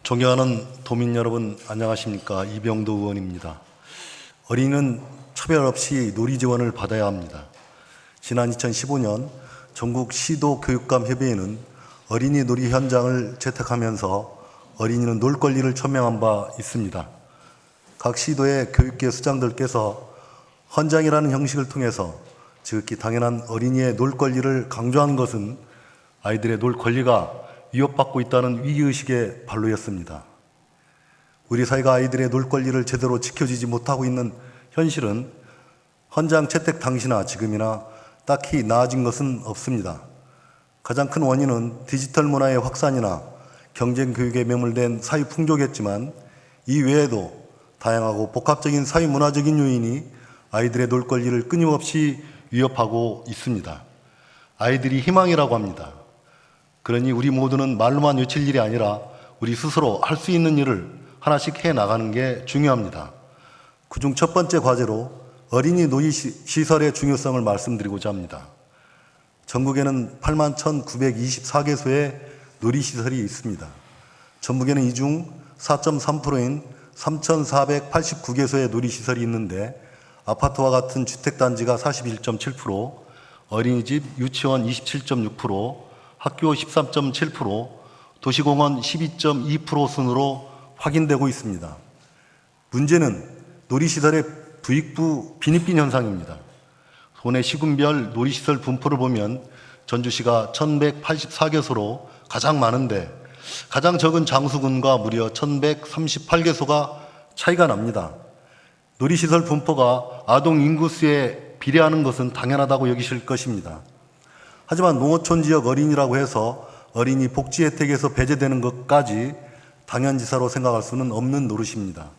존경하는 도민 여러분, 안녕하십니까? 이병도 의원입니다. 어린이는 차별 없이 놀이 지원을 받아야 합니다. 지난 2015년 전국 시도 교육감 협의회는 어린이 놀이 현장을 채택하면서 어린이는 놀 권리를 천명한 바 있습니다. 각 시도의 교육계 수장들께서 헌장이라는 형식을 통해서 지극히 당연한 어린이의 놀 권리를 강조한 것은 아이들의 놀 권리가 위협받고 있다는 위기의식의 발로였습니다. 우리 사회가 아이들의 놀 권리를 제대로 지켜주지 못하고 있는 현실은 헌장 채택 당시나 지금이나 딱히 나아진 것은 없습니다. 가장 큰 원인은 디지털 문화의 확산이나 경쟁 교육에 매몰된 사회 풍조겠지만 이 외에도 다양하고 복합적인 사회 문화적인 요인이 아이들의 놀 권리를 끊임없이 위협하고 있습니다. 아이들이 희망이라고 합니다. 그러니 우리 모두는 말로만 외칠 일이 아니라 우리 스스로 할 수 있는 일을 하나씩 해 나가는 게 중요합니다. 그중 첫 번째 과제로 어린이 놀이시설의 중요성을 말씀드리고자 합니다. 전국에는 81,924개소의 놀이시설이 있습니다. 전국에는 이 중 4.3%인 3,489개소의 놀이시설이 있는데 아파트와 같은 주택단지가 41.7%, 어린이집, 유치원 27.6%, 학교 13.7%, 도시공원 12.2% 순으로 확인되고 있습니다. 문제는 놀이시설의 부익부 빈익빈 현상입니다. 도내 시군별 놀이시설 분포를 보면 전주시가 1,184개소로 가장 많은데 가장 적은 장수군과 무려 1,138개소가 차이가 납니다. 놀이시설 분포가 아동 인구수에 비례하는 것은 당연하다고 여기실 것입니다. 하지만 농어촌 지역 어린이라고 해서 어린이 복지 혜택에서 배제되는 것까지 당연지사로 생각할 수는 없는 노릇입니다.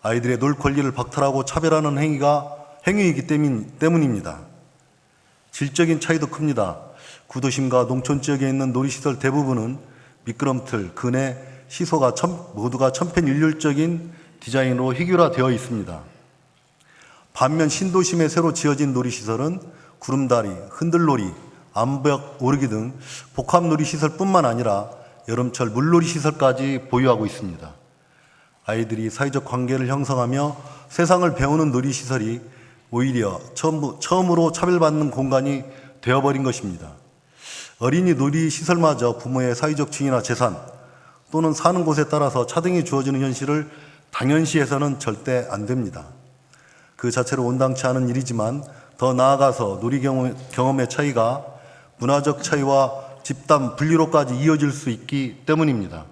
아이들의 놀 권리를 박탈하고 차별하는 행위이기 때문입니다. 질적인 차이도 큽니다. 구도심과 농촌 지역에 있는 놀이시설 대부분은 미끄럼틀, 그네, 시소가 모두가 천편일률적인 디자인으로 희귀화되어 있습니다. 반면 신도심에 새로 지어진 놀이시설은 구름다리, 흔들놀이, 암벽 오르기 등 복합 놀이시설뿐만 아니라 여름철 물놀이 시설까지 보유하고 있습니다. 아이들이 사회적 관계를 형성하며 세상을 배우는 놀이시설이 오히려 처음으로 차별받는 공간이 되어버린 것입니다. 어린이 놀이시설마저 부모의 사회적 지위나 재산 또는 사는 곳에 따라서 차등이 주어지는 현실을 당연시해서는 절대 안 됩니다. 그 자체로 온당치 않은 일이지만 더 나아가서 놀이 경험의 차이가 문화적 차이와 집단 분리로까지 이어질 수 있기 때문입니다.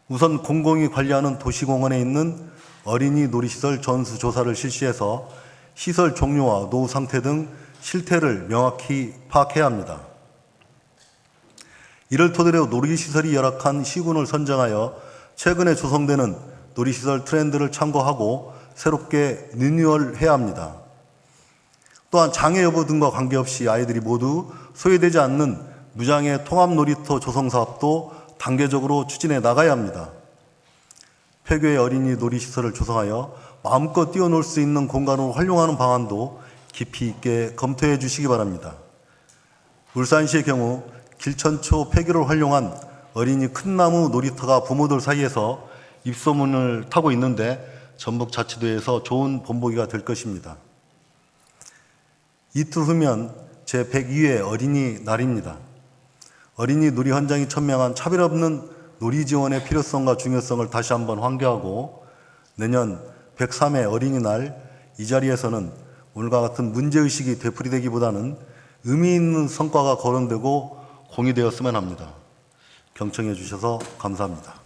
우선 공공이 관리하는 도시공원에 있는 어린이 놀이시설 전수조사를 실시해서 시설 종류와 노후 상태 등 실태를 명확히 파악해야 합니다. 이를 토대로 놀이시설이 열악한 시군을 선정하여 최근에 조성되는 놀이시설 트렌드를 참고하고 새롭게 리뉴얼해야 합니다. 또한 장애 여부 등과 관계없이 아이들이 모두 소외되지 않는 무장애 통합 놀이터 조성 사업도 단계적으로 추진해 나가야 합니다. 폐교의 어린이 놀이시설을 조성하여 마음껏 뛰어놀 수 있는 공간으로 활용하는 방안도 깊이 있게 검토해 주시기 바랍니다. 울산시의 경우 길천초 폐교를 활용한 어린이 큰나무 놀이터가 부모들 사이에서 입소문을 타고 있는데 전북자치도에서 좋은 본보기가 될 것입니다. 이틀 후면 제102회 어린이날입니다. 어린이 놀이 현장이 천명한 차별 없는 놀이 지원의 필요성과 중요성을 다시 한번 환기하고 내년 103회 어린이날 이 자리에서는 오늘과 같은 문제의식이 되풀이되기보다는 의미 있는 성과가 거론되고 공유되었으면 합니다. 경청해 주셔서 감사합니다.